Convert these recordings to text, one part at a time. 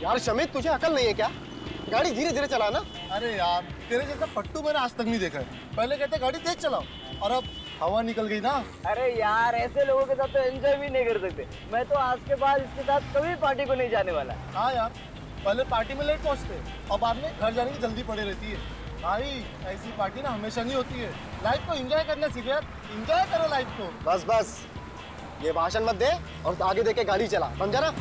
यार शमित, तुझे अकल नहीं है क्या? गाड़ी धीरे धीरे चलाना। अरे यार, तेरे जैसा पट्टू मैंने आज तक नहीं देखा है। पहले कहते गाड़ी तेज चलाओ और अब हवा निकल गई ना। अरे यार, ऐसे लोगों के साथ तो एंजॉय भी नहीं कर सकते। मैं तो आज के बाद इसके साथ कभी पार्टी को नहीं जाने वाला। हाँ यार, पहले पार्टी में लेट पहुंचते और बाद में घर जाने की जल्दी पड़ी रहती है। भाई ऐसी पार्टी ना हमेशा नहीं होती है। लाइफ को एंजॉय करना सीखो यार, एंजॉय करो लाइफ को। बस बस, ये भाषण मत दे और आगे देके गाड़ी चला, समझा ना?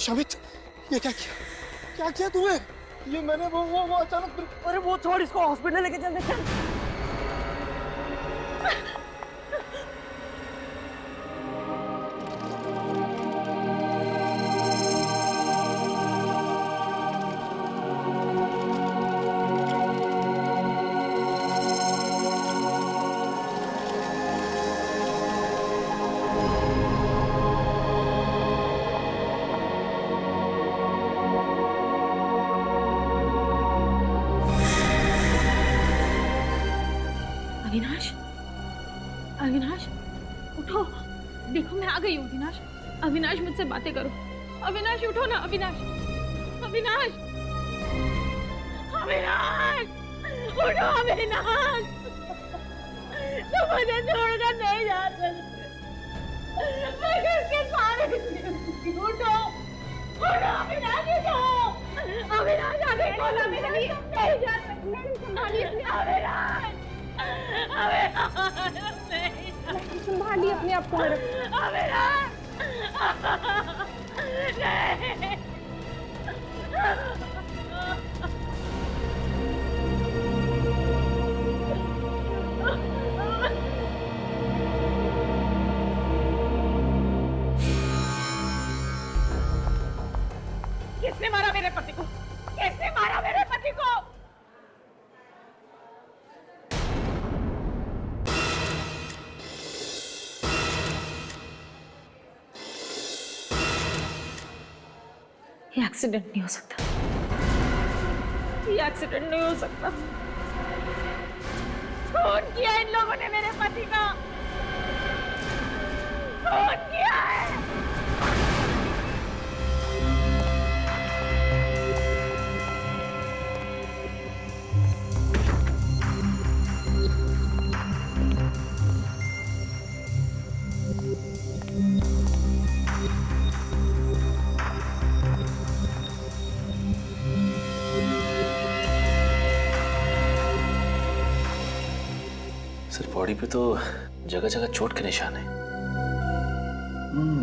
शमित, ये क्या किया? क्या किया तूने? ये मैंने वो अचानक। अरे वो छोड़, इसको हॉस्पिटल लेके चलते। चल अविनाश, अविनाश उठो, देखो मैं आ गई हूँ। अविनाश, अविनाश मुझसे बातें करो। अविनाश उठो ना, अविनाश, अविनाश, अविनाश उठो, अविनाश, तुम मुझे छोड़कर नहीं जा सकते। मैं किसके सहारे जीऊंगी? उठो, उठो अविनाश, उठो। अविनाश आगे खोलो, अविनाश नहीं जा सकते। अविनाश, संभालिए अपने आप को। किसने मारा मेरे पति को? किसने मारा मेरे पति को? ये एक्सीडेंट नहीं हो सकता, ये एक्सीडेंट नहीं हो सकता। खून किया इन लोगों ने मेरे पति का, खून किया है। सर, बॉडी पे तो जगह जगह चोट के निशान है।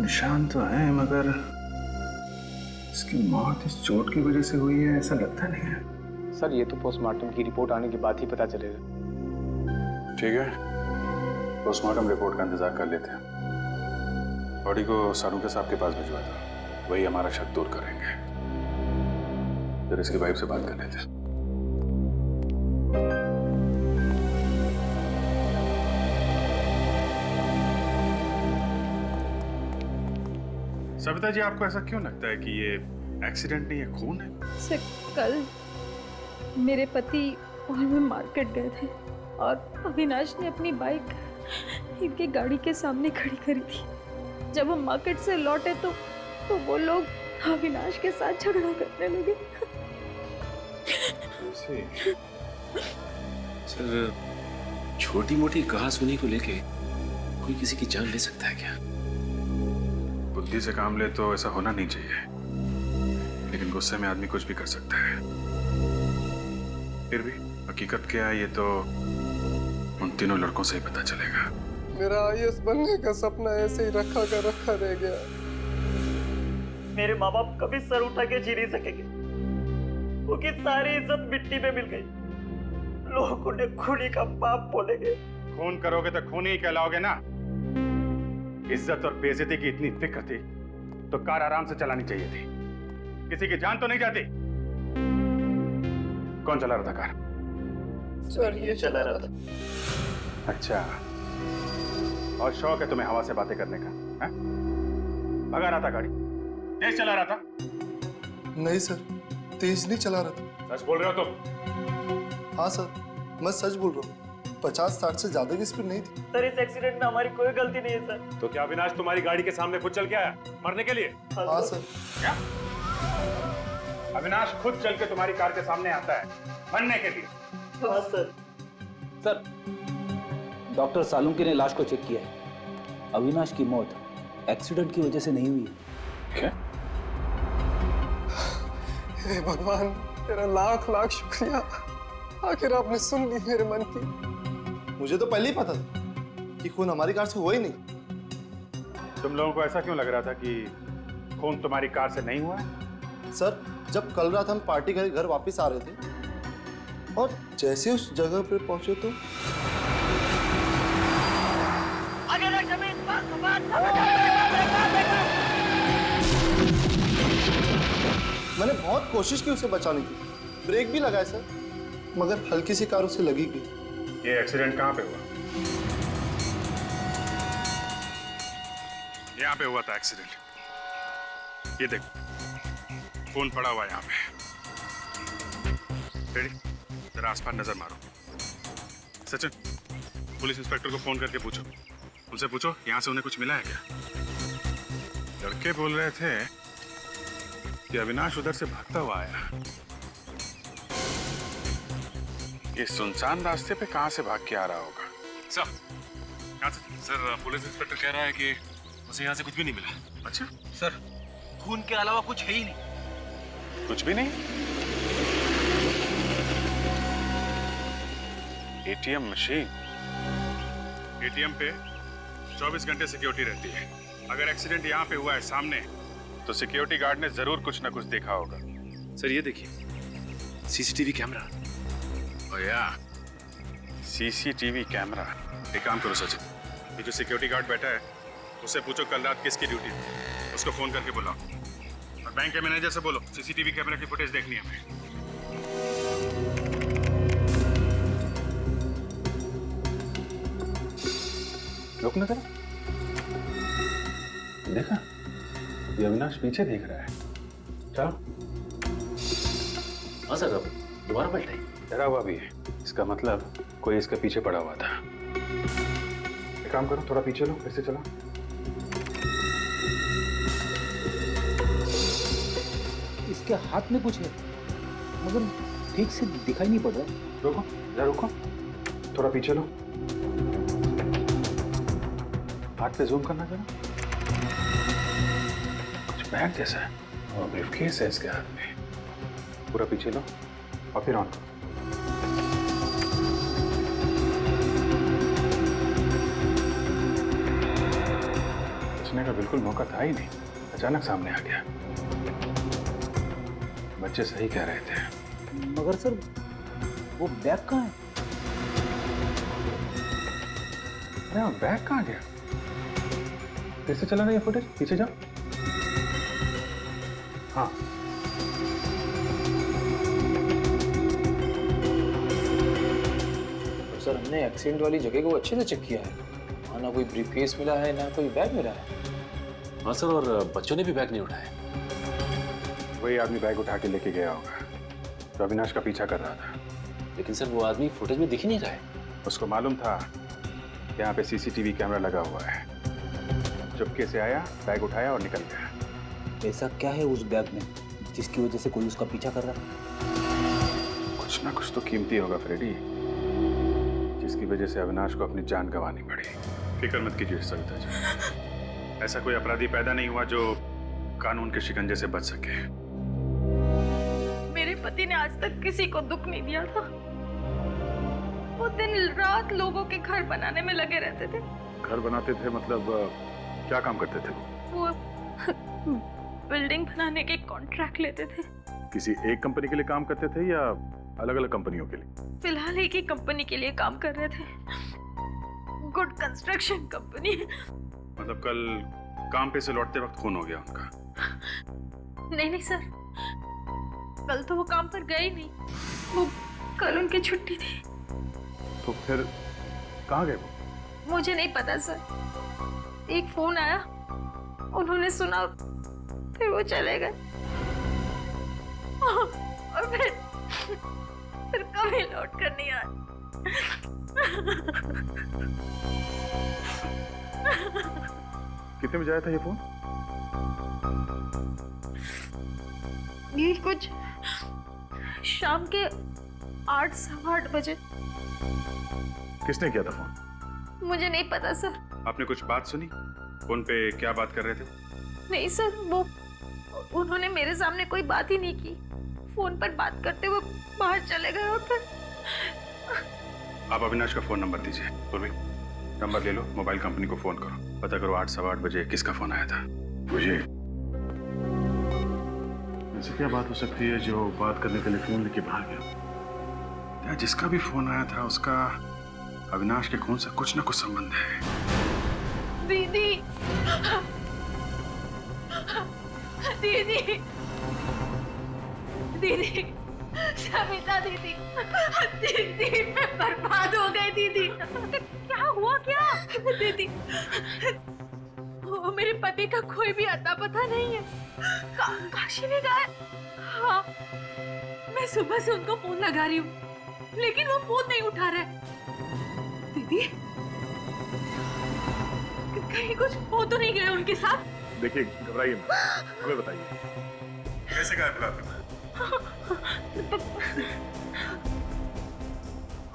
निशान तो है, मगर इसकी मौत इस चोट की वजह से हुई है ऐसा लगता नहीं है। सर, ये तो पोस्टमार्टम की रिपोर्ट आने के बाद ही पता चलेगा। ठीक है, पोस्टमार्टम रिपोर्ट का इंतजार कर लेते हैं। बॉडी को सारू साहब के पास भिजवा दो, वही हमारा शक दूर करेंगे। फिर इसकी वाइफ से बात कर लेते हैं। सविता जी, आपको ऐसा क्यों लगता है कि ये एक्सीडेंट नहीं है, खून है? सर, कल मेरे पति और मैं मार्केट गए थे और अविनाश ने अपनी बाइक इनके गाड़ी के सामने खड़ी करी थी। जब हम मार्केट से लौटे तो वो लोग अविनाश के साथ झगड़ा करने लगे। सर, छोटी मोटी कहासुनी को लेके कोई किसी की जान ले सकता है क्या? बुद्धि से काम ले तो ऐसा होना नहीं चाहिए, लेकिन गुस्से में आदमी कुछ भी कर सकता है। फिर भी हकीकत क्या है ये तो उन तीनों लड़कों से ही पता चलेगा। मेरा आईएएस बनने का सपना ऐसे ही रखा का रखा रह गया। मेरे माँ बाप कभी सर उठा के जी नहीं सकेंगे। उनकी सारी इज्जत मिट्टी में मिल गई। लोग उन्हें खूनी का बाप बोलेंगे। खून करोगे तो खूनी ही कहलाओगे ना। इज्जत और बेइज्जती की इतनी फिक्र थी तो कार आराम से चलानी चाहिए थी, किसी की जान तो नहीं जाती। कौन चला रहा था कार? सर, ये चला रहा था। अच्छा, और शौक है तुम्हें हवा से बातें करने का, हैं? भगा रहा था गाड़ी, तेज चला रहा था। नहीं सर, तेज नहीं चला रहा था। सच बोल रहे हो तुम? हाँ सर, मैं सच बोल रहा हूँ। 50-60 से ज्यादा की स्पीड नहीं थी। सर इस एक्सीडेंट में हमारी कोई गलती नहीं है सर। तो क्या अविनाश तुम्हारी गाड़ी के सामने खुद चल के आया मरने के लिए? हाँ सर। क्या? अविनाश खुद चल के तुम्हारी कार के सामने आता है मरने के लिए? हाँ सर। सर, डॉक्टर सालुंके ने लाश को चेक किया है। अविनाश की मौत एक्सीडेंट की वजह से नहीं हुई है। क्या? हे भगवान, तेरा लाख लाख शुक्रिया। आखिर आपने सुन ली मेरे मन की। मुझे तो पहले ही पता था कि खून हमारी कार से हुआ ही नहीं। तुम लोगों को ऐसा क्यों लग रहा था कि खून तुम्हारी कार से नहीं हुआ है? सर, जब कल रात हम पार्टी करके घर वापस आ रहे थे और जैसे उस जगह पे पहुंचे तो मैंने बहुत कोशिश की उसे बचाने की, ब्रेक भी लगाया सर, मगर हल्की सी कार उसे लगी गई। ये एक्सीडेंट कहाँ पे हुआ? यहाँ पे हुआ था एक्सीडेंट। ये देखो खून पड़ा हुआ है यहाँ पे। रेडी? जरा आसपास नजर मारो। सचिन, पुलिस इंस्पेक्टर को फोन करके पूछो, उनसे पूछो यहाँ से उन्हें कुछ मिला है क्या? लड़के बोल रहे थे कि अविनाश उधर से भागता हुआ आया। ये सुनसान रास्ते पे कहाँ से भाग के आ रहा होगा? सर, कहाँ से? सर, पुलिस इंस्पेक्टर कह रहा है कि उसे यहाँ से कुछ भी नहीं मिला। अच्छा सर, खून के अलावा कुछ है ही नहीं। कुछ भी नहीं? ATM machine. एटीएम पे 24 घंटे सिक्योरिटी रहती है। अगर एक्सीडेंट यहाँ पे हुआ है सामने, तो सिक्योरिटी गार्ड ने जरूर कुछ ना कुछ देखा होगा। सर ये देखिए, सीसीटीवी कैमरा। ओ या, सीसीटीवी कैमरा। एक काम करो सचिन, ये जो सिक्योरिटी गार्ड बैठा है उससे पूछो कल रात किसकी ड्यूटी थी, उसको फोन करके बुलाओ। और बैंक के मैनेजर से बोलो सीसीटीवी कैमरा की फुटेज देखनी है हमें। रुक ना जरा, देखा ये अविनाश पीछे देख रहा है। चलो। हाँ सर, अब दोबारा पलटा ही। डरा हुआ भी है, इसका मतलब कोई इसके पीछे पड़ा हुआ था। एक काम करो, थोड़ा पीछे लो, फिर से चलो। इसके हाथ में कुछ है, मगर ठीक से दिखाई नहीं पड़ रहा। रुको, जरा रुको, थोड़ा पीछे लो। हाथ पे जूम करना जरा। कुछ बैग जैसा है और ब्रीफकेस है इसके हाथ में। पूरा पीछे लो और फिर ऑन करो। बचने का बिल्कुल मौका था ही नहीं, अचानक सामने आ गया। बच्चे सही कह रहे थे। मगर सर, वो बैग कहाँ है? अरे हाँ, बैग कहाँ गया? फिर से चला नहीं फुटेज, पीछे जाओ। हाँ, सर, हमने एक्सीडेंट वाली जगह को अच्छे से चेक किया है। वहाँ ना कोई ब्रीफकेस मिला है, ना कोई बैग मिला है। हाँ सर, और बच्चों ने भी बैग नहीं उठाया। वही आदमी बैग उठा के लेके गया होगा तो अविनाश का पीछा कर रहा था। लेकिन सर वो आदमी फुटेज में दिख ही नहीं रहा है। उसको मालूम था कि यहाँ पे सीसीटीवी कैमरा लगा हुआ है। चुपके से आया, बैग उठाया और निकल गया। ऐसा क्या है उस बैग में जिसकी वजह से कोई उसका पीछा कर रहा है? कुछ ना कुछ तो कीमती होगा फ्रेडी, जिसकी वजह से अविनाश को अपनी जान गंवानी पड़ी। फिक्र मत कीजिए सविता जी, ऐसा कोई अपराधी पैदा नहीं हुआ जो कानून के शिकंजे से बच सके। मेरे पति ने आज तक किसी को दुख नहीं दिया था। वो दिन रात लोगों के घर बनाने में लगे रहते थे। घर बनाते थे मतलब क्या काम करते थे? वो बिल्डिंग बनाने के कॉन्ट्रैक्ट लेते थे। किसी एक कंपनी के लिए काम करते थे या अलग अलग कंपनियों के लिए? फिलहाल एक ही कंपनी के लिए काम कर रहे थे, गुड कंस्ट्रक्शन कंपनी। मतलब कल काम पे से लौटते वक्त खून हो गया उनका? नहीं सर, कल तो वो काम पर गए ही नहीं। वो कल उनकी छुट्टी थी। तो फिर कहाँ गए मुझे नहीं पता सर। एक फोन आया, उन्होंने सुना, फिर वो चले गए और फिर कभी लौट कर नहीं आए। कितने बजे आया था ये फोन? ये कुछ शाम के 8 सवा 8 बजे। किसने किया था फोन? मुझे नहीं पता सर। आपने कुछ बात सुनी? फोन पे क्या बात कर रहे थे? नहीं सर, वो उन्होंने मेरे सामने कोई बात ही नहीं की। फोन पर बात करते हुए बाहर चले गए और फिर। आप अविनाश का फोन नंबर दीजिए। पूर्वी, नंबर ले लो, मोबाइल कंपनी को फोन करो, पता करो 8 सवा 8 बजे किसका फोन आया था। मुझे ऐसी क्या बात हो सकती है जो बात करने के लिए फोन लेके बाहर गया? या जिसका भी फोन आया था उसका अविनाश के खून से कुछ ना कुछ संबंध है। दीदी, दीदी, दीदी, सविता दीदी, दीदी मैं बर्बाद हो गई दीदी। क्या हुआ क्या? दीदी, वो मेरे पति का कोई भी अता पता नहीं है। काशी में गए। हाँ, मैं सुबह से उनको फोन लगा रही हूँ, लेकिन वो फोन नहीं उठा रहे। दीदी, कहीं कुछ हो तो नहीं गया उनके साथ? देखिए, घबराइए मत, हमें बताइए कैसे गायब रहा था?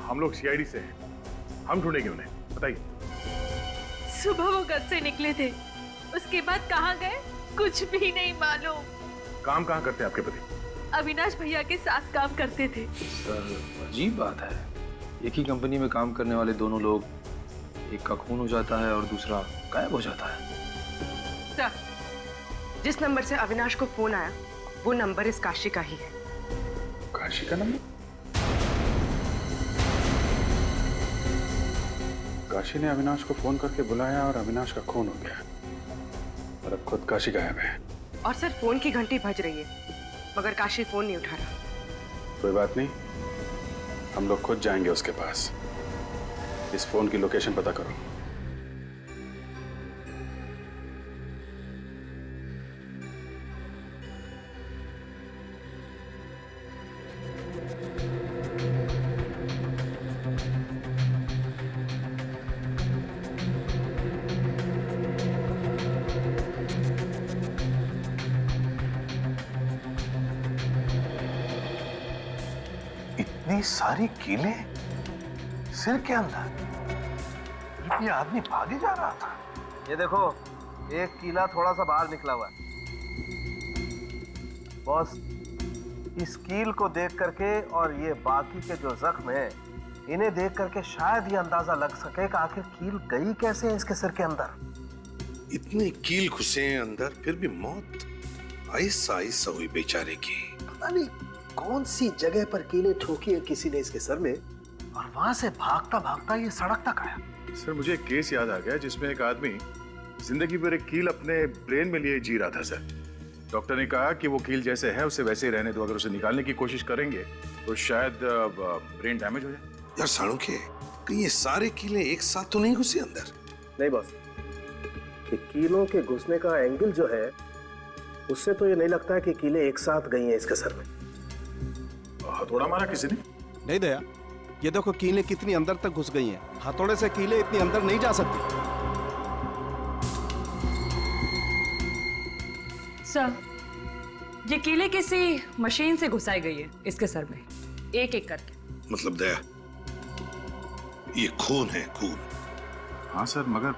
हम लोग सीआईडी से हैं, हम ढूंढेंगे उन्हें, बताइए। सुबह वो घर से निकले थे, उसके बाद कहाँ गए कुछ भी नहीं मालूम। काम कहाँ करते हैं आपके पति? अविनाश भैया के साथ काम करते थे। सर, अजीब बात है, एक ही कंपनी में काम करने वाले दोनों लोग, एक का खून हो जाता है और दूसरा गायब हो जाता है। सर, जिस नंबर से अविनाश को फोन आया वो नंबर इस काशी का ही है। काशी का नंबर? काशी ने अविनाश को फोन करके बुलाया और अविनाश का खून हो गया और अब खुद काशी गायब है। और सर, फोन की घंटी बज रही है मगर काशी फोन नहीं उठा रहा। कोई बात नहीं, हम लोग खुद जाएंगे उसके पास। इस फोन की लोकेशन पता करो। इतनी सारी कीलें सिर के अंदर, ये आदमी भागे जा रहा था। ये देखो, एक कीला थोड़ा सा बाहर निकला हुआ है। बॉस, इस कील को देख करके और ये बाकी के जो जख्म हैं, इन्हें देख करके शायद ये अंदाजा लग सके कि आखिर कील गई कैसे है इसके सिर के अंदर। इतने कील घुसे हैं अंदर, फिर भी मौत आहिस्ता आहिस्ता हुई बेचारे की। पता नहीं कौन सी जगह पर कीलें ठोकी है किसी ने इसके सर में, और वहां से भागता भागता ये सड़क तक आया। सर, मुझे एक केस याद आ गया जिसमें एक आदमी जिंदगी भर एक कील अपने ब्रेन में लिए जी रहा था। सर, डॉक्टर ने कहा कि वो कील जैसे है उसे वैसे ही रहने दो, अगर उसे निकालने की कोशिश करेंगे तो शायद ब्रेन डैमेज हो जाए। यार साणुखे, कहीं ये सारे कीले एक साथ तो नहीं घुसे अंदर? नहीं बॉस, ये कीलों के घुसने का एंगल जो है उससे तो ये नहीं लगता है कि कीलें एक साथ गई हैं इसके सर में। हथौड़ा मारा किसी ने? नहीं दया, ये देखो कीलें कितनी अंदर तक घुस गई हैं। हथौड़े से कीलें इतनी अंदर नहीं जा सकती। सर, ये कीलें किसी मशीन से घुसाई गई है इसके सर में, एक एक करके। मतलब दया, ये खून है, खून। हाँ सर, मगर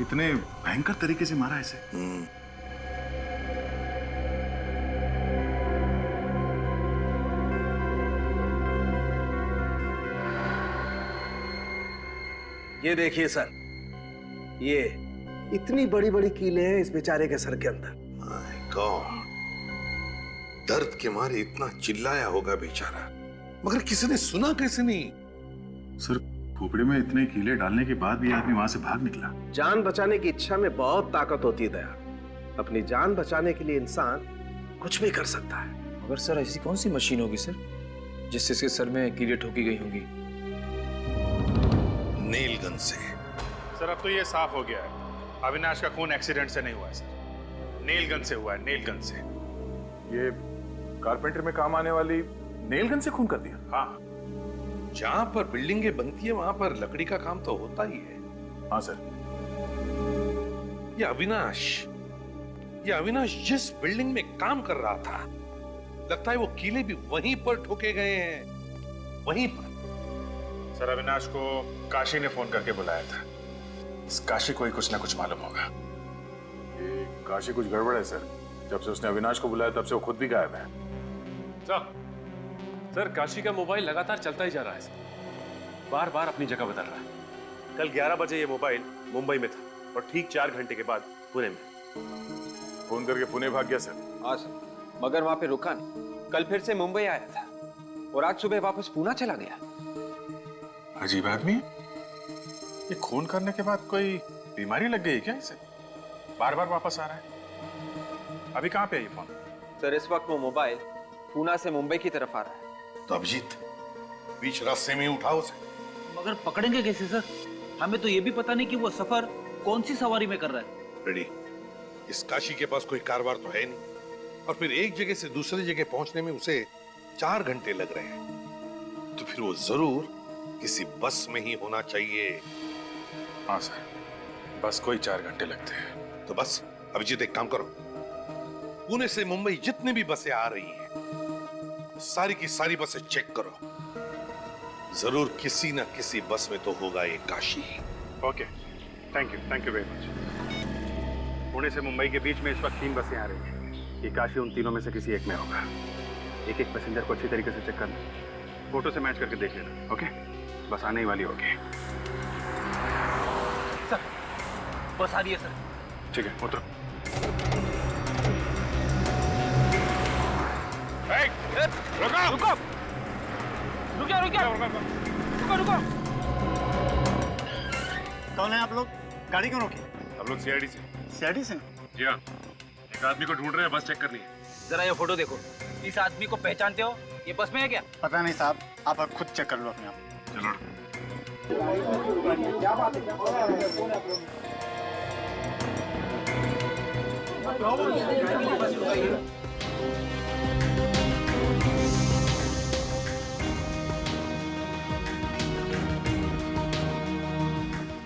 इतने भयंकर तरीके से मारा इसे। ये देखिए सर, ये इतनी बड़ी बड़ी कीलें हैं इस बेचारे के सर के अंदर। माय गॉड, दर्द के मारे इतना चिल्लाया होगा बेचारा, मगर किसी ने सुना कैसे नहीं? सर, खोपड़े में इतने कीले डालने के बाद भी आदमी वहां से भाग निकला। जान बचाने की इच्छा में बहुत ताकत होती है दया। अपनी जान बचाने के लिए इंसान कुछ भी कर सकता है। मगर सर, ऐसी कौन सी मशीन होगी सर जिससे इसके सर में कीलें ठोकी गई होंगी? नेल गन से। सर अब तो ये साफ हो गया है, अविनाश का खून एक्सीडेंट से नहीं हुआ है सर, नेल गन से हुआ है, नेल गन से। ये कारपेंटर में काम आने वाली नेल गन से खून कर दिया? हाँ, जहां पर बिल्डिंगें बनती है वहां पर लकड़ी का काम तो होता ही है। हाँ सर। ये अविनाश जिस बिल्डिंग में काम कर रहा था, लगता है वो कीले भी वहीं पर ठोके गए हैं, वहीं पर। सर अविनाश को काशी ने फोन करके बुलाया था, इस काशी को ही कुछ ना कुछ मालूम होगा। ये काशी कुछ गड़बड़ है सर, जब से उसने अविनाश को बुलाया तब से वो खुद भी गायब है। सर काशी का मोबाइल लगातार चलता ही जा रहा है सर, बार बार अपनी जगह बदल रहा है। कल 11 बजे ये मोबाइल मुंबई में था और ठीक 4 घंटे के बाद पुणे में। फोन करके पुणे भाग गया सर? हाँ सर, मगर वहां पे रुका नहीं, कल फिर से मुंबई आया था और आज सुबह वापस पूना चला गया। अजीब आदमी, ये खून करने के बाद कोई बीमारी लग गई क्या इसे? बार बार वापस आ रहा है। अभी कहाँ पे है ये फोन? सर इस वक्त वो मोबाइल पूना से मुंबई की तरफ आ रहा है। तो अभिजीत बीच रास्ते में उठाओ उसे। मगर पकड़ेंगे कैसे सर? हमें तो ये भी पता नहीं कि वो सफर कौन सी सवारी में कर रहा है। रेडी, इस काशी के पास कोई कारवार तो है नहीं, और फिर एक जगह से दूसरी जगह पहुंचने में उसे 4 घंटे लग रहे हैं, तो फिर वो जरूर किसी बस में ही होना चाहिए। हाँ सर, बस कोई 4 घंटे लगते हैं। तो बस अभिजीत एक काम करो, पुणे से मुंबई जितनी भी बसें आ रही हैं सारी की सारी बसें चेक करो, जरूर किसी ना किसी बस में तो होगा ये Kashi. Okay, thank you very much. Pune से मुंबई के बीच में इस वक्त 3 बसें आ रही हैं, ये काशी उन तीनों में से किसी एक में होगा। एक एक पैसेंजर को अच्छी तरीके से चेक करना, फोटो से मैच करके देख लेना। ओके, बस आने ही वाली होगी। सर बस आ रही है सर। ठीक है, उतरो। रुको, रुको। कौन है आप लोग? गाड़ी क्यों रोकी? हम लोग सीआईडी से। सीआईडी से? जी हाँ, एक आदमी को ढूंढ रहे हैं, बस चेक करनी है। जरा ये फोटो देखो, इस आदमी को पहचानते हो? ये बस में है क्या? पता नहीं साहब, आप खुद चेक कर लो अपने आप। चलो।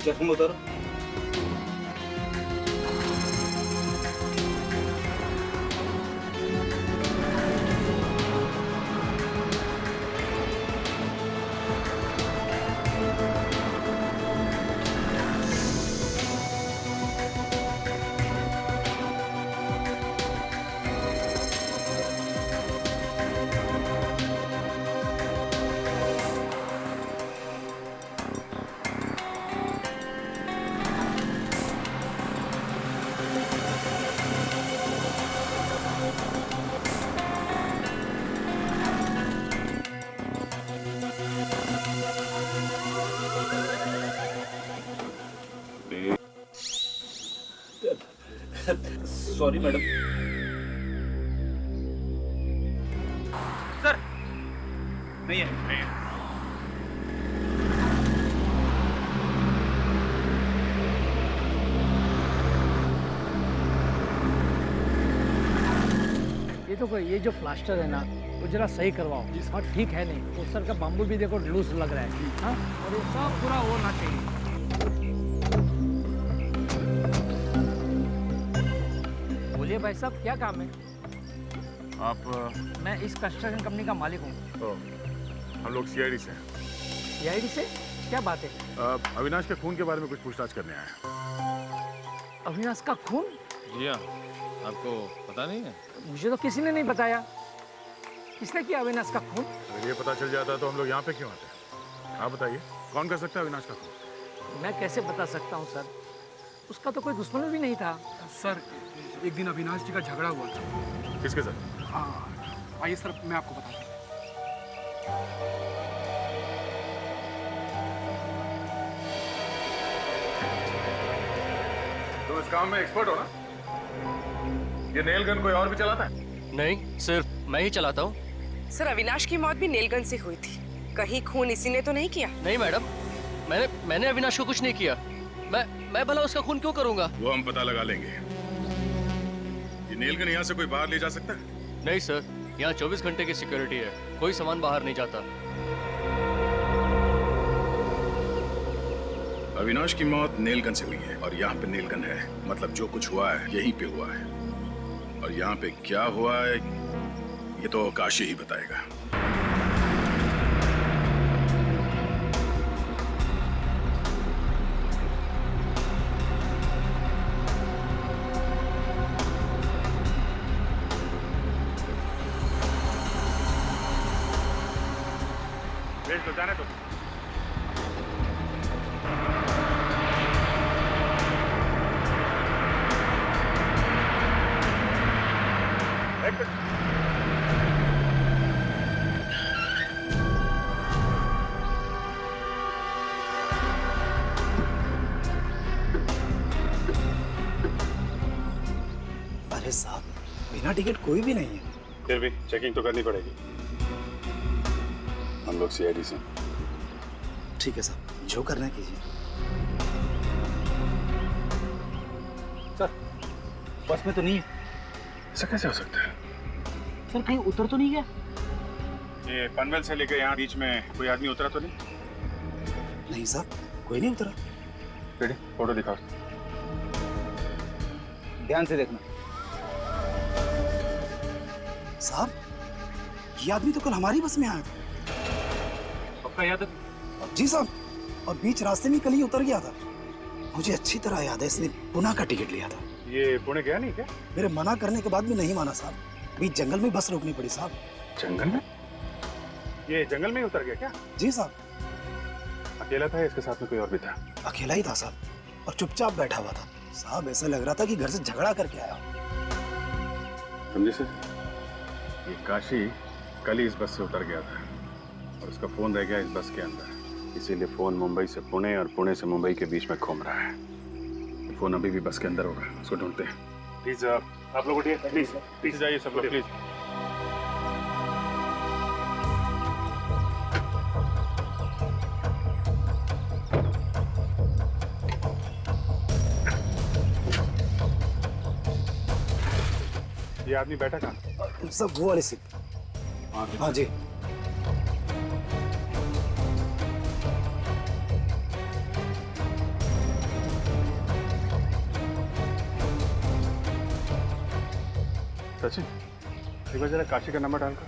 चश्मा उतारो। Sorry madam. सर नहीं है, नहीं है। ये जो प्लास्टर है ना वो जरा सही करवाओ और ठीक है नहीं तो सर का बाम्बू भी देखो लूज लग रहा है। हाँ, और ये सब पूरा होना चाहिए। बोलिए भाई साहब, क्या काम है? आप? मैं इस कंस्ट्रक्शन कंपनी का मालिक हूँ। हम लोग सीआईडी से। सीआईडी से? क्या बात है? अविनाश के खून के बारे में कुछ पूछताछ करने आए हैं। अविनाश का खून? जी हाँ, आपको पता नहीं है? मुझे तो किसी ने नहीं बताया। किसने किया अविनाश का खून? अगर ये पता चल जाता तो हम लोग यहाँ पे क्यों आते? आप बताइए, कौन कर सकता है अविनाश का खून? मैं कैसे बता सकता हूँ सर, उसका तो कोई दुश्मन भी नहीं था। सर एक दिन अविनाश जी का झगड़ा हुआ था। किसके साथ? आइए सर, मैं आपको बताता हूँ। तुम इस काम में एक्सपर्ट हो ना? ये नेल गन कोई और भी चलाता है? नहीं, सिर्फ मैं ही चलाता हूँ। सर अविनाश की मौत भी नेल गन से हुई थी, कहीं खून इसी ने तो नहीं किया? नहीं मैडम, मैंने अविनाश को कुछ नहीं किया। मैं भला उसका खून क्यों करूंगा? वो हम पता लगा लेंगे। ये नेल गन यहाँ से कोई बाहर ले जा सकता है? नहीं सर, यहाँ 24 घंटे की सिक्योरिटी है, कोई सामान बाहर नहीं जाता। अविनाश की मौत नेल गन से हुई है और यहाँ पे नेल गन है, मतलब जो कुछ हुआ है यहीं पे हुआ है। और यहाँ पे क्या हुआ है ये तो काशी ही बताएगा। भेज दो, जाने दो। अरे साहब, बिना टिकट कोई भी नहीं है। फिर भी चेकिंग तो करनी पड़ेगी। हम लोग सीआईडी से। ठीक है साहब, जो करना है कीजिए। सर, बस में तो नहीं है। ऐसा कैसे हो सकता है? सर, कहीं उतर तो नहीं गया? ये पनवेल से लेकर यहाँ बीच में कोई आदमी उतरा तो नहीं? नहीं साहब, कोई नहीं उतरा। रेडी, फोटो दिखाओ। ध्यान से देखना। साहब, ये आदमी तो कल हमारी बस में आया था। पक्का याद है? जी साहब, और बीच रास्ते में कल ही उतर गया था। मुझे अच्छी तरह याद है, इसने पुणे का टिकट लिया था। ये पुणे गया नहीं क्या? मेरे मना करने के बाद भी नहीं माना साहब। बीच जंगल में बस रोकनी पड़ी साहब। जंगल में? ये जंगल में ही उतर गया क्या? जी साहब। अकेला था या इसके साथ में कोई और भी था? अकेला ही था साहब, और चुपचाप बैठा हुआ था साहब। ऐसा लग रहा था कि घर से झगड़ा करके आया। समझे सर, ये काशी कल ही इस बस से उतर गया था और उसका फोन रह गया इस बस के अंदर। इसीलिए फोन मुंबई से पुणे और पुणे से मुंबई के बीच में घूम रहा है। फोन अभी भी बस के अंदर होगा, उसको ढूंढते हैं। प्लीज आप लोग उठिए, प्लीज पीछे जाइए सब लोग, प्लीज। ये आदमी बैठा कहाँ? सब वो वाले सीट। हाँ जी। सचिन, एक बार जरा काशी का नंबर डालकर।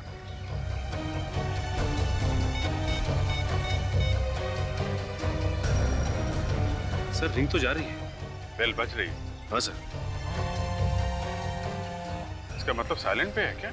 सर, रिंग तो जा रही है। बेल बज रही है। हाँ सर। इसका मतलब साइलेंट पे है क्या?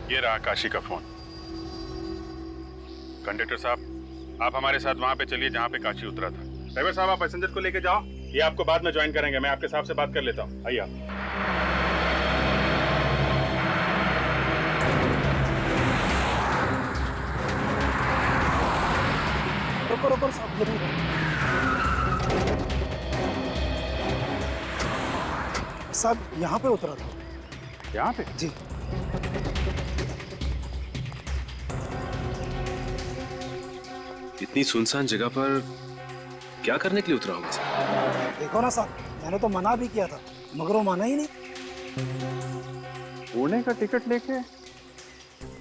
ये रहा काशी का फोन। कंडक्टर साहब, आप हमारे साथ वहां पे चलिए जहां पे काशी उतरा था। ड्राइवर साहब, आप पैसेंजर को लेके जाओ, ये आपको बाद में ज्वाइन करेंगे। मैं आपके साहब से बात कर लेता हूँ, आइए आप। रुको रुको साहब, साहब यहाँ पे उतरा था। यहाँ पे? जी। इतनी सुनसान जगह पर क्या करने के लिए उतरा होगा सर? देखो ना साहब, मैंने तो मना भी किया था मगर वो माना ही नहीं। पुणे का टिकट लेके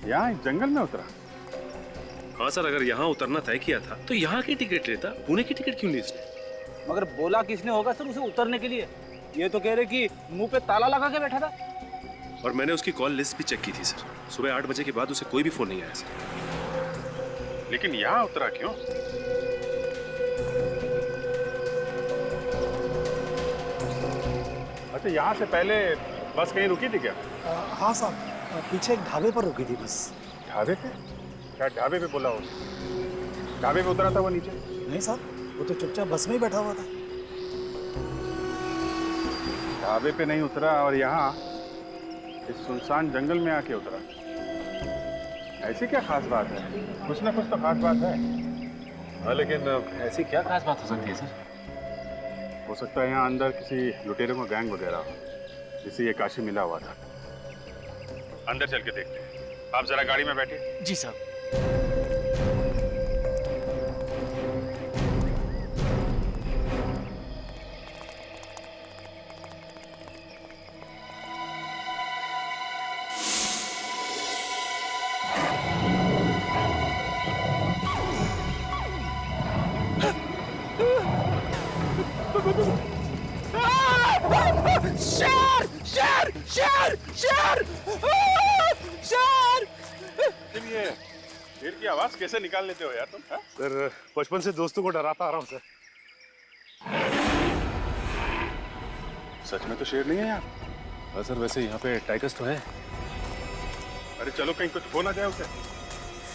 यहाँ जंगल में उतरा? हाँ सर, अगर यहाँ उतरना तय किया था तो यहाँ की टिकट लेता, पुणे की टिकट क्यों ली इसने? मगर बोला किसने होगा सर उसे उतरने के लिए? ये तो कह रहे कि मुंह पे ताला लगा के बैठा था। और मैंने उसकी कॉल लिस्ट भी चेक की थी सर। सुबह 8 बजे के बाद उसे कोई भी फोन नहीं आया सर। लेकिन यहाँ उतरा क्यों? अच्छा, यहाँ से पहले बस कहीं रुकी थी क्या? हाँ साहब, पीछे एक ढाबे पर रुकी थी बस। ढाबे पे? क्या ढाबे पे बोला हो? ढाबे पे उतरा था वो नीचे? नहीं साहब, वो तो चुपचाप बस में ही बैठा हुआ था। ढाबे पे नहीं उतरा और यहाँ इस सुनसान जंगल में आके उतरा। ऐसी क्या खास बात है? कुछ ना कुछ तो खास बात है। हाँ, लेकिन ऐसी क्या खास बात हो सकती है सर? हो सकता है यहाँ अंदर किसी लुटेरों का गैंग वगैरह हो, जिससे ये काशी मिला हुआ था। अंदर चल के देखते हैं। आप जरा गाड़ी में बैठिए। जी साहब। शेर शेर शेर शेर शेर। ये शेर की आवाज कैसे निकाल लेते हो यार तुम? सर बचपन से दोस्तों को डराता आ रहा हूँ सर। सच में तो शेर नहीं है यार। हाँ सर, वैसे यहाँ पे टाइगर्स तो है। अरे चलो कहीं कुछ हो ना जाए उसे।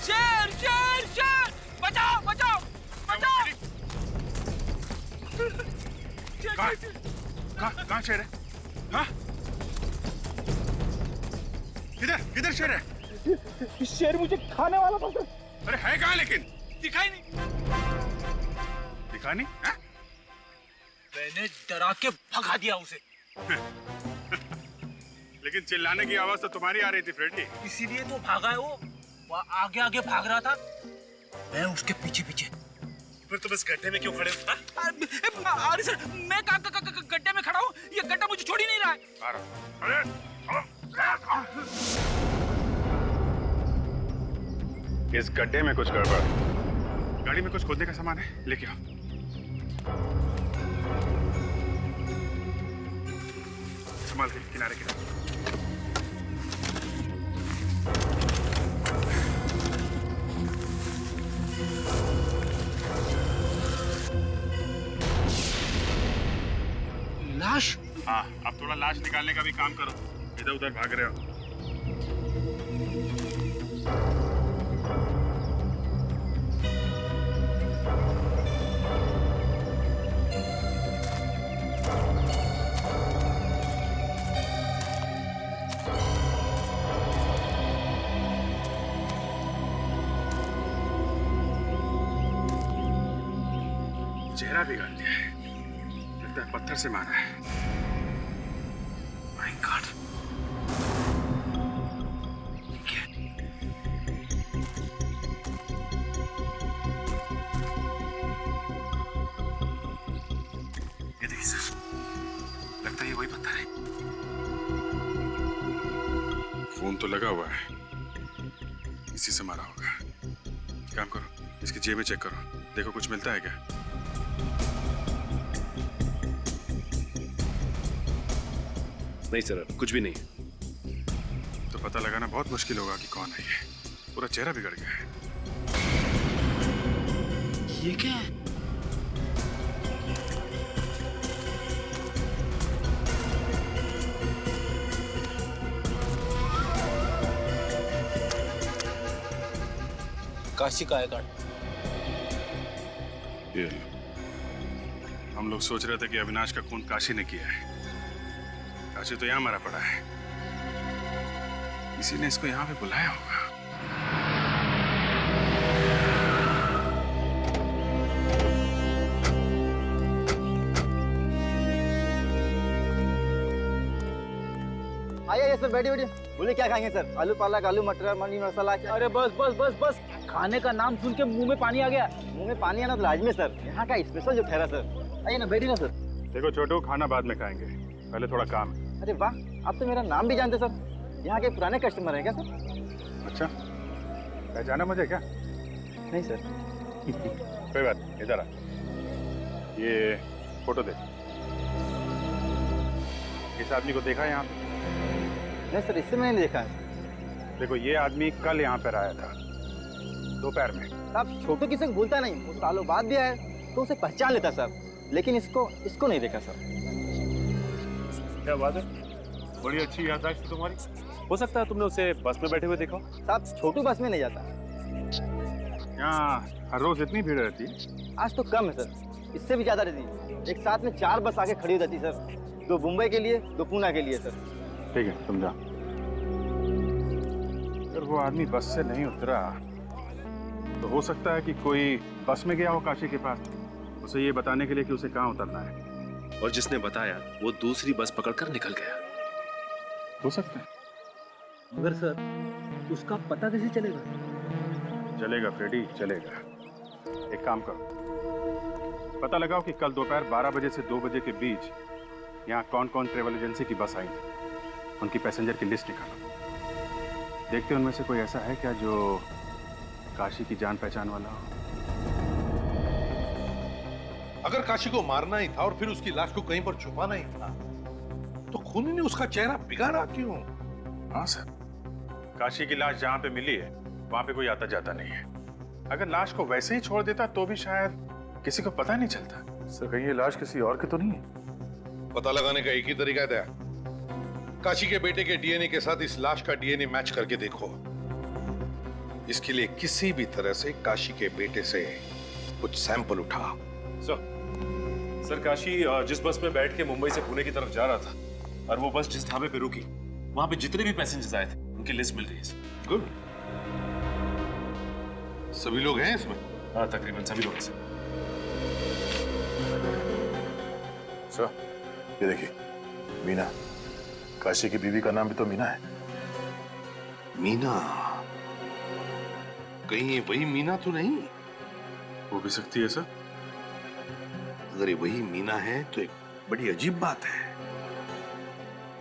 शेर शेर शेर, बचाओ बचाओ बचाओ। कहाँ शेर है? हाँ? किधर शेर है? शेर मुझे खाने वाला था सर। अरे है कहाँ लेकिन? दिखाई नहीं। दिखा नहीं? हाँ? मैंने डरा के भगा दिया उसे। लेकिन चिल्लाने की आवाज तो तुम्हारी आ रही थी फ्रेंडली। इसीलिए तो भागा है वो आगे आगे भाग रहा था, मैं उसके पीछे पीछे। फिर तुम इस गड्ढे में क्यों खड़े हो? अरे सर, मैं गड्ढे में खड़ा हूँ, ये गड्ढा मुझे छोड़ ही नहीं रहा है। इस गड्ढे में कुछ गड़बड़। गाड़ी में कुछ खोदने का सामान है, लेके आओ। संभाल के किनारे किनारे। लाश? हाँ, अब थोड़ा लाश निकालने का भी काम करो। इधर उधर भाग रहे हो। चेहरा बिगाड़ दिया है, लगता है पत्थर से मारा है। My God. ये देखिए सर, लगता है ये वही पत्थर है। खून तो लगा हुआ है, इसी से मारा होगा। काम करो, इसकी जेब में चेक करो, देखो कुछ मिलता है क्या। नहीं सर, कुछ भी नहीं। तो पता लगाना बहुत मुश्किल होगा कि कौन है ये। पूरा चेहरा बिगड़ गया है। ये क्या है? काशी का है कार्ड। ये लो। हम लोग सोच रहे थे कि अविनाश का खून काशी ने किया है। काशी तो यहाँ मरा पड़ा है, इसी ने इसको यहाँ पे बुलाया होगा। आइए सर, बैठिए बैठिए। बोलिए क्या खाएंगे सर? आलू पालक, आलू मटर, पनीर मसाला। अरे बस बस बस बस, खाने का नाम सुन के मुंह में पानी आ गया। मुंह में पानी आना तो लाजमी सर, यहाँ का स्पेशल जो ठहरा सर। आइए ना, बैठिए ना सर। देखो छोटू, खाना बाद में खाएंगे, पहले थोड़ा काम है। अरे वाह, आप तो मेरा नाम भी जानते सर। यहाँ के पुराने कस्टमर हैं क्या सर? अच्छा, पहचाना मुझे क्या? नहीं सर। कोई बात नहीं, इधर आ। ये फोटो दे। इस आदमी को देखा है यहाँ पे? नहीं सर, इससे मैंने देखा है। देखो, ये आदमी कल यहाँ पर आया था दोपहर में। आप छोटू किसी को भूलता नहीं, वो सालों बाद भी आया तो उसे पहचान लेता सर, लेकिन इसको नहीं देखा सर। क्या बात है, बड़ी अच्छी याददाश्त तुम्हारी। हो सकता है तुमने उसे बस में बैठे हुए देखा। साहब, छोटू बस में नहीं जाता। यहाँ हर रोज इतनी भीड़ रहती है? आज तो कम है सर, इससे भी ज्यादा रहती है। एक साथ में 4 बस आके खड़ी हो जाती सर, 2 मुंबई के लिए, 2 पूना के लिए सर। ठीक है, तुम जाओ। अगर वो आदमी बस से नहीं उतरा तो हो सकता है कि कोई बस में गया हो काशी के पास, उसे ये बताने के लिए कि उसे कहाँ उतरना है। और जिसने बताया वो दूसरी बस पकड़कर निकल गया। हो सकता है। मगर सर उसका पता कैसे चलेगा? चलेगा फ्रेडी, चलेगा। एक काम करो, पता लगाओ कि कल दोपहर 12 बजे से 2 बजे के बीच यहाँ कौन कौन ट्रेवल एजेंसी की बस आई थी, उनकी पैसेंजर की लिस्ट निकालो। देखते उनमें से कोई ऐसा है क्या जो काशी की जान पहचान वाला हो। अगर काशी को मारना ही था और फिर उसकी लाश को कहीं पर छुपाना ही था, तो खूनी ने उसका चेहरा बिगाड़ा क्यों? हाँ सर, काशी की लाश जहाँ पे मिली है वहां पे कोई आता जाता नहीं है। अगर लाश को वैसे ही छोड़ देता तो भी शायद किसी को पता नहीं चलता। सर कहीं ये लाश किसी और की तो नहीं है? पता लगाने का एक ही तरीका था, काशी के बेटे के डीएनए के साथ इस लाश का डीएनए मैच करके देखो। इसके लिए किसी भी तरह से काशी के बेटे से कुछ सैंपल उठा। सर काशी जिस बस में बैठ के मुंबई से पुणे की तरफ जा रहा था और वो बस जिस ढाबे पे रुकी वहां पे जितने भी पैसेंजर्स आए थे उनकी लिस्ट मिल रही है। गुड, सभी लोग हैं इसमें? हाँ तकरीबन सभी लोग हैं। सर ये देखिए, मीना, काशी की बीवी का नाम भी तो मीना है। मीना? कहीं ये वही मीना तो नहीं? हो भी सकती है सर। अगर ये वही मीना है तो एक बड़ी अजीब बात है।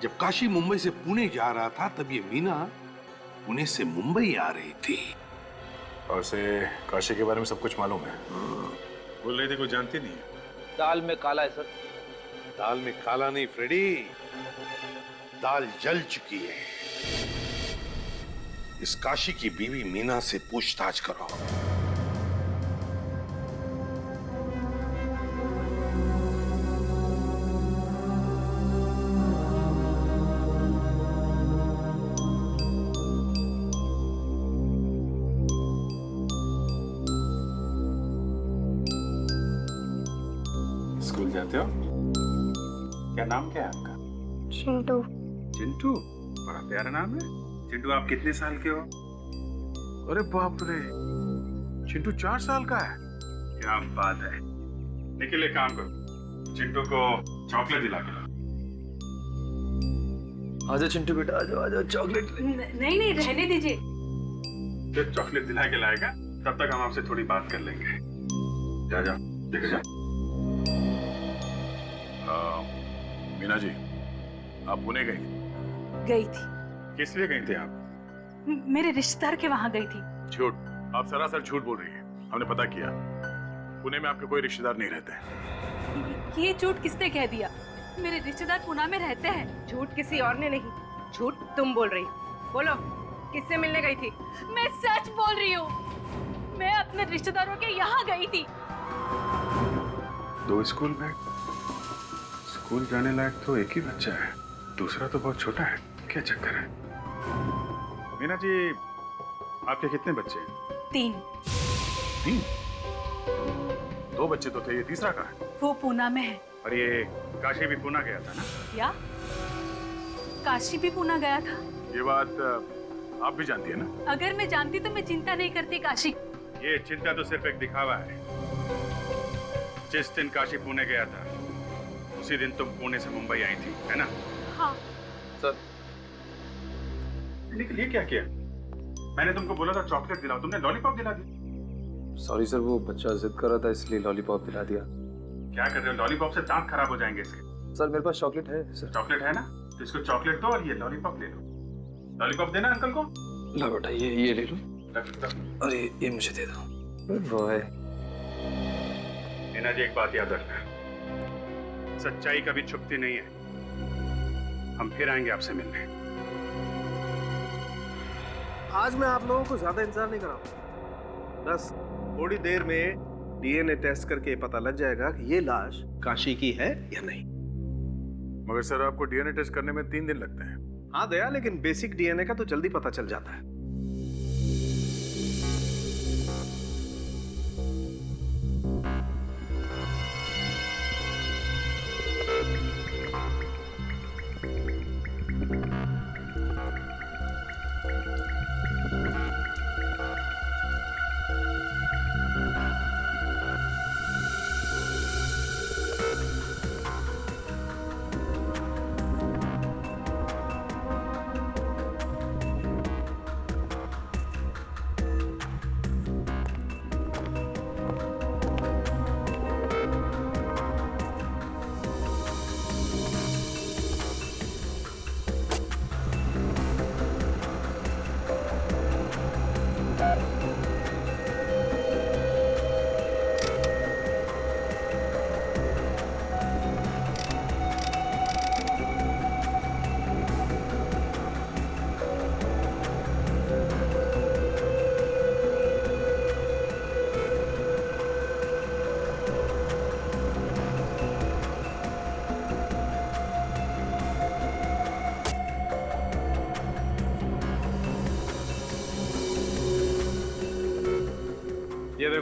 जब काशी मुंबई से पुणे जा रहा था तब ये मीना पुणे से मुंबई आ रही थी। और से काशी के बारे में सब कुछ मालूम है। बोल रही थी कोई जानती नहीं है। दाल में काला है सर। दाल में काला नहीं फ्रेडी, दाल जल चुकी है। इस काशी की बीवी मीना से पूछताछ करो। स्कूल जाते हो? क्या नाम क्या है आपका? चिंटू। चिंटू? बड़ा प्यारा नाम है। चिंटू आप कितने साल के हो? अरे बाप रे, चिंटू 4 साल का है। क्या बात है। निखिल एक काम करो, चिंटू को चॉकलेट दिला के लाओ। आजा चिंटू बेटा, आजा आजा, चॉकलेट। नहीं रहने दीजिए। फिर चॉकलेट दिला के लाएगा, तब तक हम आपसे थोड़ी बात कर लेंगे। जा जा, देखे जा। मीना जी, आप पुणे गई थी। किस लिए गई थे आप? मेरे रिश्तेदार के वहां गई थी। झूठ, आप सरासर झूठ बोल रही हैं। हमने पता किया, पुणे में आपके कोई रिश्तेदार नहीं रहते। ये झूठ किसने कह दिया? मेरे रिश्तेदार पुणे में रहते हैं। झूठ किसी और ने नहीं, झूठ तुम बोल रही। बोलो, किससे मिलने गई थी? मैं सच बोल रही हूँ। मैं अपने रिश्तेदारों के यहाँ गई थी। 2 स्कूल बैग। स्कूल जाने लायक तो एक ही बच्चा है, दूसरा तो बहुत छोटा है। क्या चक्कर है? मीना जी, आपके कितने बच्चे हैं? 3। 3? 2 बच्चे तो थे, ये तीसरा कहाँ है? वो पुणे में है। और ये काशी भी पुणे गया था ना? क्या? काशी भी पुणे गया था? ये बात आप भी जानती है ना? अगर मैं जानती तो मैं चिंता नहीं करती काशी। ये चिंता तो सिर्फ एक दिखावा है। जिस दिन काशी पुणे गया था उसी दिन तुम पुणे से मुंबई आई थी, है ना? हाँ सर। लेकिन ये क्या किया? मैंने तुमको बोला था चॉकलेट दिलाओ, तुमने लॉलीपॉप दिला दी। सॉरी सर, वो बच्चा जिद कर रहा था इसलिए लॉलीपॉप दिला दिया। क्या कर रहे हो? लॉलीपॉप से दांत खराब हो जाएंगे इसके। सर मेरे पास चॉकलेट है सर। चॉकलेट है ना, तो इसको चॉकलेट दो और ये लॉलीपॉप ले लो। लॉलीपॉप देना अंकल को। लो बेटा, ये ले लो। और ये मुझे दे दो। बॉय। मीना जी, एक बात याद रखना, सच्चाई कभी छुपती नहीं है। हम फिर आएंगे आपसे मिलने। आज मैं आप लोगों को ज्यादा इंतजार नहीं कराऊंगा। बस थोड़ी देर में डीएनए टेस्ट करके पता लग जाएगा कि ये लाश काशी की है या नहीं। मगर सर, आपको डीएनए टेस्ट करने में 3 दिन लगते हैं। हाँ दया, लेकिन बेसिक डीएनए का तो जल्दी पता चल जाता है।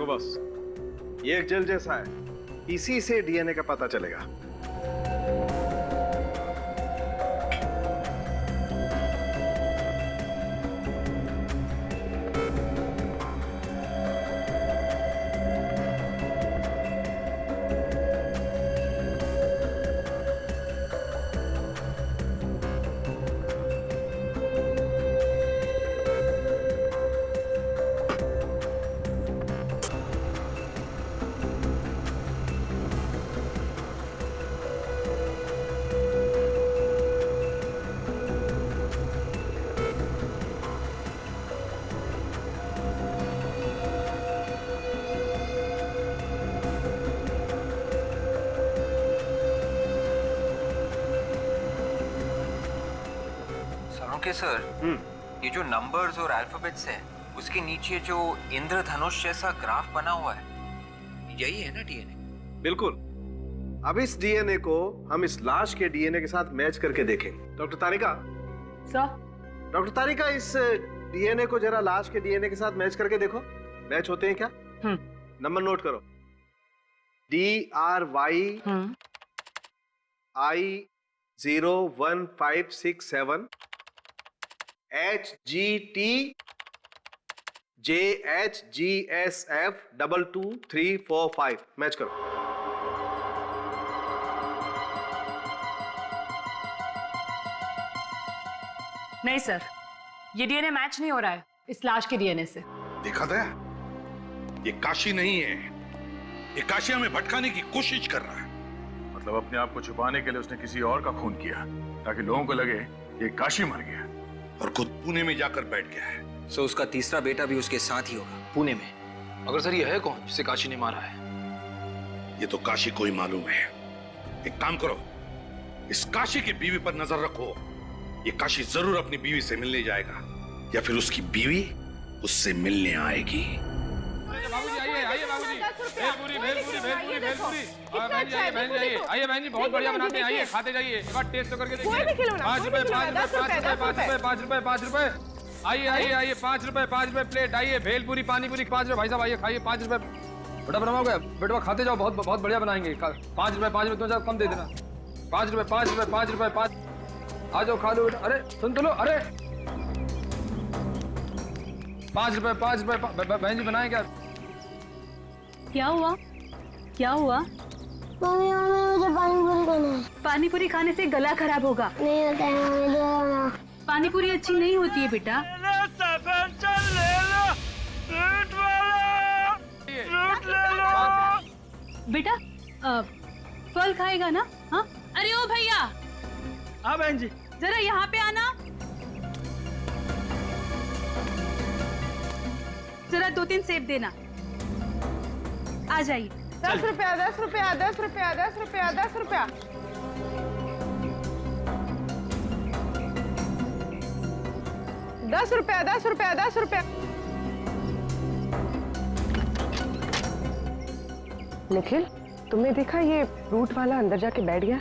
बॉस। ये एक जेल जैसा है, इसी से डीएनए का पता चलेगा। ओके सर, ये जो नंबर्स और अल्फाबेट्स है उसके नीचे जो इंद्रधनुष जैसा ग्राफ बना हुआ है, यही है ना डीएनए? बिल्कुल। अब इस डीएनए को हम इस लाश के डीएनए के साथ मैच करके देखेंगे। डॉक्टर तारिका सर। डॉक्टर तारिका, इस डीएनए को जरा लाश के डीएनए के साथ मैच करके देखो, मैच होते हैं क्या? नंबर नोट करो। DRY I 01567 HGT JHGSF 22345 match करो। नहीं सर, ये डीएनए मैच नहीं हो रहा है इस लाश के डीएनए से। देखा था, ये काशी नहीं है, ये काशी हमें भटकाने की कोशिश कर रहा है। मतलब अपने आप को छुपाने के लिए उसने किसी और का खून किया ताकि लोगों को लगे ये काशी मर गया, और खुद पुणे में जाकर बैठ गया है। सो उसका तीसरा बेटा भी उसके साथ ही होगा पुणे में। मगर सर, ये है कौन जिसे काशी ने मारा है? ये तो काशी को ही मालूम है। एक काम करो, इस काशी की बीवी पर नजर रखो। ये काशी जरूर अपनी बीवी से मिलने जाएगा, या फिर उसकी बीवी उससे मिलने आएगी। बाबूजी आइए, आइए बाबूजी, भेलपुरी भेलपुरी भेलपुरी भेलपुरी। बहन जी आइए, बहन जी आइए, आइए बहन जी, बहुत बढ़िया बनाते हैं, आइए खाते जाइए, एक बार टेस्ट तो करके देखिए। 5 रुपए 5 रुपए 5 रुपए 5 रुपए 5 रुपए 5 रुपए। आइए आइए आइए, 5 रुपए प्लेट। आइए भेलपुरी पानीपुरी 5 रुपए। भाई साहब आइए, खाइए 5 रुपए। बेटा बनाओगे? बेटा खाते जाओ, बहुत बहुत बढ़िया बनाएंगे। 5 रुपए तो कम दे देना। 5 रुपए 5 रुपए 5 रुपए 5। आ जाओ खा लो बेटा। अरे सुन तो लो, अरे 5 रुपए बहन जी बनाए क्या? क्या हुआ? क्या हुआ? मम्मी मुझे पानीपुरी खाना है। पानीपुरी खाने से गला खराब होगा। नहीं होता है मम्मी, दे दो ना। पानीपुरी अच्छी नहीं होती है बेटा। बेटा फल खाएगा ना? हाँ? अरे ओ भैया। हाँ बहन जी। जरा यहाँ पे आना। जरा 2-3 सेब देना। आ जाइए। 10 रुपया 10 रुपया 10 रुपया 10 रुपया 10 रुपया। 10 रुपया 10 रुपया 10 रुपया। निखिल, तुमने देखा ये फ्रूट वाला अंदर जाके बैठ गया?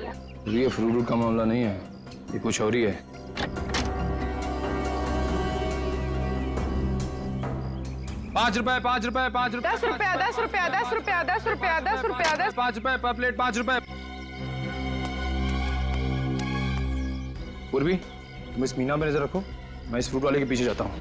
ये फ्रूट का मामला नहीं है, ये कुछ और ही है। पाँच रुपए 10 रुपया 10 रुपया 10 रुपया 10 रुपया 10 रुपया 10। 5 रुपए पर प्लेट 5 रुपए। पूर्वी, तुम इस मीना पे नजर रखो, मैं इस फ्रूट वाले के पीछे जाता हूँ।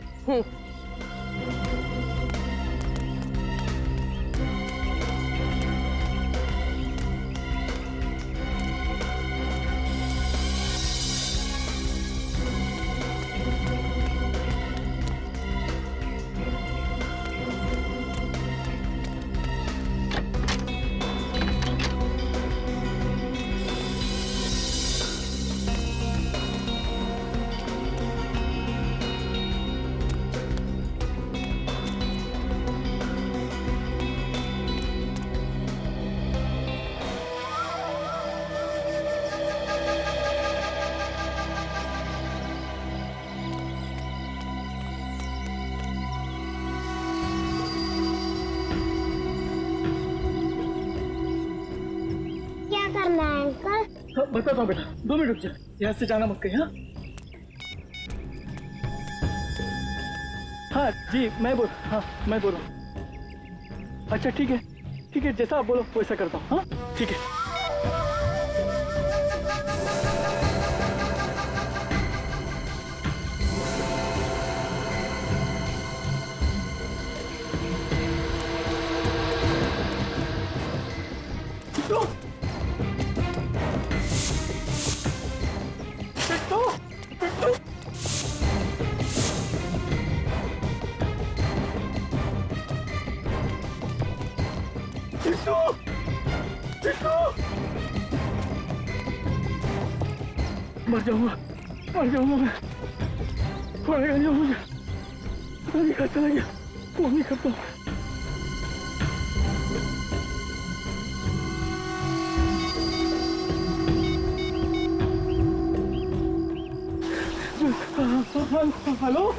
बताता हूँ बेटा, 2 मिनट रुक जा, यहाँ से जाना मत कहीं। हाँ जी, मैं बोल रहा हूँ। अच्छा ठीक है, जैसा आप बोलो वैसा करता हूँ। हाँ ठीक है। मर जाऊंगा मैं। पड़ेगा नहीं मुझे, पता नहीं कहाँ चला गया, फोन नहीं करता हूँ। हेलो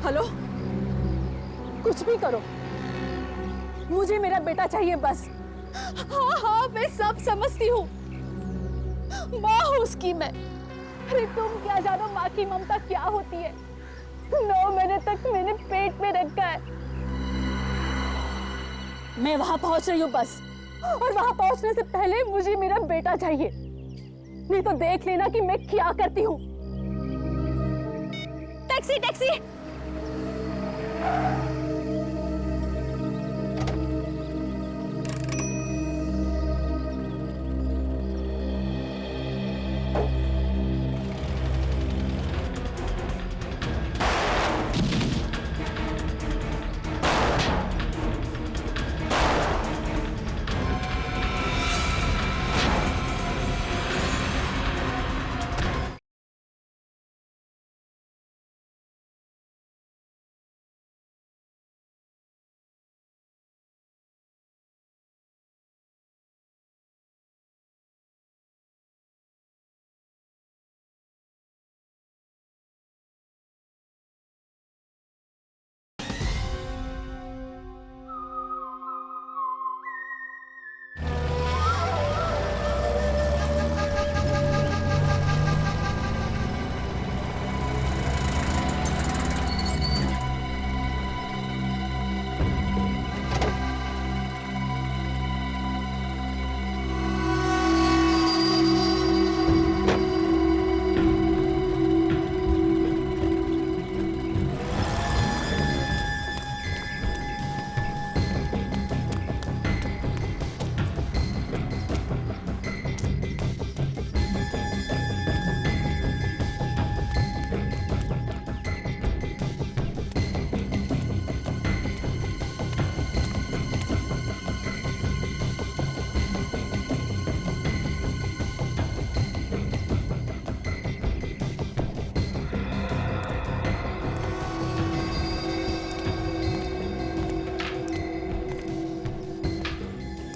हेलो, कुछ भी करो, मुझे मेरा बेटा चाहिए बस। हाँ मैं सब समझती हूँ, माँ हूँ उसकी मैं। अरे तुम क्या जानो माँ की ममता क्या होती है। 9 महीने तक मैंने पेट में रखा है। मैं वहां पहुंच रही हूँ बस, और वहां पहुंचने से पहले मुझे मेरा बेटा चाहिए, नहीं तो देख लेना कि मैं क्या करती हूँ। Taxi taxi.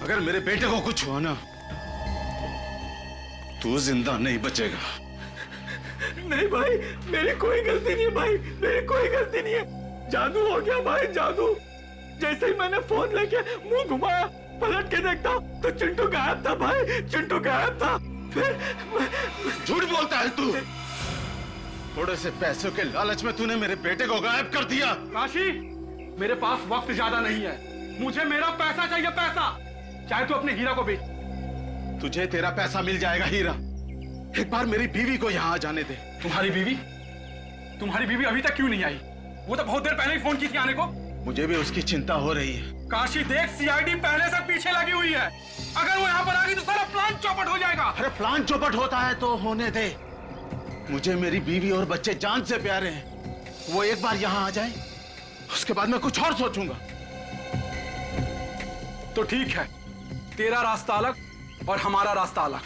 अगर मेरे बेटे को कुछ हुआ ना, तू जिंदा नहीं बचेगा। नहीं भाई, मेरी कोई गलती नहीं है भाई, मेरी कोई गलती नहीं है। जादू हो गया भाई, जादू। जैसे ही मैंने फोन लेके मुंह घुमाया, पलट के देखता तो चिंटू गायब था भाई, चिंटू गायब था। फिर झूठ बोलता है तू। थोड़े से पैसों के लालच में तूने मेरे बेटे को गायब कर दिया। काशी, मेरे पास वक्त ज्यादा नहीं है, मुझे मेरा पैसा चाहिए, पैसा। चाहे तू अपने हीरा को बेच। तुझे तेरा पैसा मिल जाएगा हीरा। एक बार मेरी बीवी को यहाँ आ जाने दे। तुम्हारी बीवी? तुम्हारी बीवी अभी तक क्यों नहीं आई? वो तो बहुत देर पहले ही फोन की थी आने को। मुझे भी उसकी चिंता हो रही है। काशी देख, सीआईडी पहले से पीछे लगी हुई है। अगर वो यहाँ पर आ गई तो सारा प्लान चौपट हो जाएगा। अरे प्लान चौपट होता है तो होने दे। मुझे मेरी बीवी और बच्चे जान से प्यारे हैं। वो एक बार यहाँ आ जाए, उसके बाद मैं कुछ और सोचूंगा। तो ठीक है, तेरा रास्ता अलग और हमारा रास्ता अलग।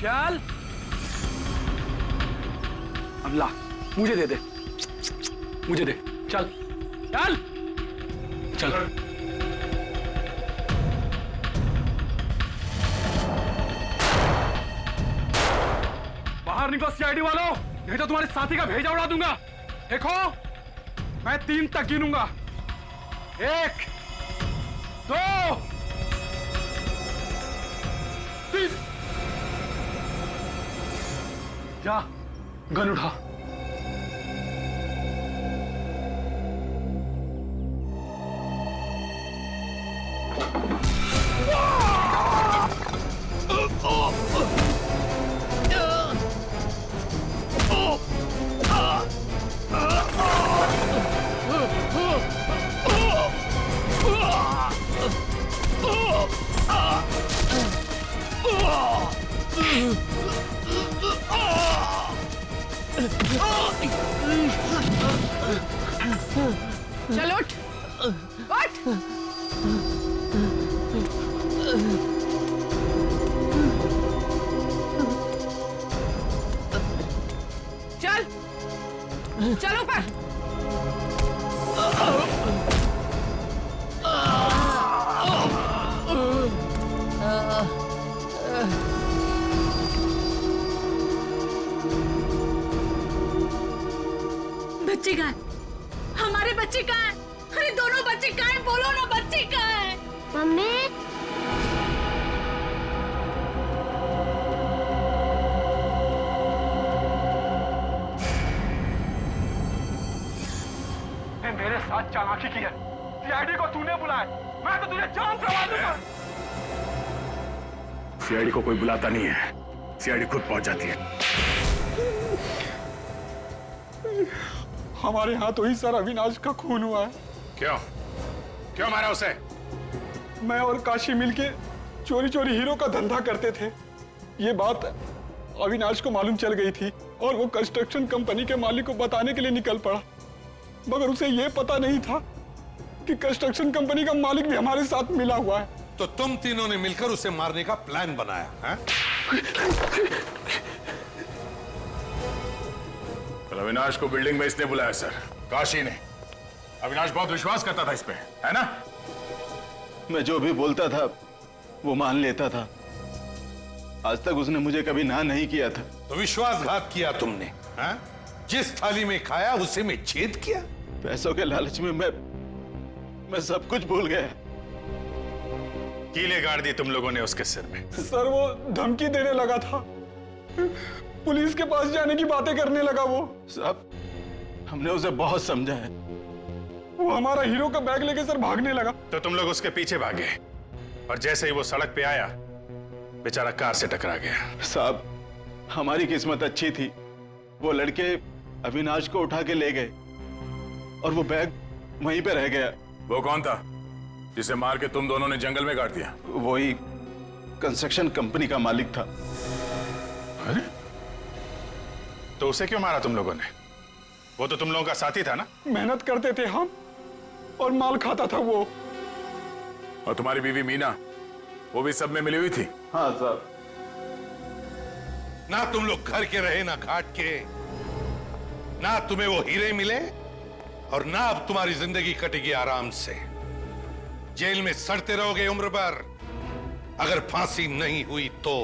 चल अब ला, मुझे दे दे, मुझे दे, चल चल चल। बाहर निकलो सीआईडी वालों, नहीं तो तुम्हारे साथी का भेजा उड़ा दूंगा। देखो मैं 3 तक गिनूंगा, 1 2 3। जा गन उठा। चल उठ, उठ। चल चल ऊपर। बच्चे कहाँ हैं? हमारे बच्चे कहाँ हैं? अरे दोनों बच्चे कहाँ हैं? बोलो ना, बच्चे कहाँ हैं? मम्मी ने मेरे साथ चालाकी की है। सीआईडी को तूने बुलाया, मैं तो तुझे जान से मार दूंगा। सीआईडी को कोई बुलाता नहीं है, सीआईडी खुद पहुंच जाती है। हमारे यहाँ तो ही सर अविनाश का खून हुआ है। क्यों क्यों मारा उसे? मैं और काशी मिलके चोरी चोरी हीरो का धंधा करते थे। ये बात अविनाश को मालूम चल गई थी और वो कंस्ट्रक्शन कंपनी के मालिक को बताने के लिए निकल पड़ा, मगर उसे ये पता नहीं था कि कंस्ट्रक्शन कंपनी का मालिक भी हमारे साथ मिला हुआ है। तो तुम तीनों ने मिलकर उसे मारने का प्लान बनाया है? अविनाश को बिल्डिंग में इसने बुलाया सर, काशी ने। अविनाश बहुत विश्वास करता था इस पे, है ना? मैं जो भी बोलता था वो मान लेता था। आज तक उसने मुझे कभी ना नहीं किया था। तो विश्वासघात किया तुमने, है? जिस थाली में खाया उसी में छेद किया। पैसों के लालच में मैं सब कुछ भूल गया। कीले गाड़ दी तुम लोगों ने उसके सिर में। सर वो धमकी देने लगा था, पुलिस के पास जाने की बातें करने लगा। वो साहब हमने उसे बहुत समझाया। वो हमारा हीरो का बैग लेके सर भागने लगा। तो तुम लोग उसके पीछे भागे और जैसे ही वो सड़क पे आया बेचारा कार से टकरा गया। साहब हमारी किस्मत अच्छी थी, वो लड़के अविनाश को उठा के ले गए और वो बैग वहीं पे रह गया। वो कौन था जिसे मार के तुम दोनों ने जंगल में गाड़ दिया? वही कंस्ट्रक्शन कंपनी का मालिक था। अरे तो उसे क्यों मारा तुम लोगों ने? वो तो तुम लोगों का साथी था ना? मेहनत करते थे हम और माल खाता था वो। और तुम्हारी बीवी मीना, वो भी सब में मिली हुई थी? हाँ साहब। ना तुम लोग घर के रहे ना घाट के, ना तुम्हें वो हीरे मिले और ना अब तुम्हारी जिंदगी कटेगी आराम से। जेल में सड़ते रहोगे उम्र भर, अगर फांसी नहीं हुई तो।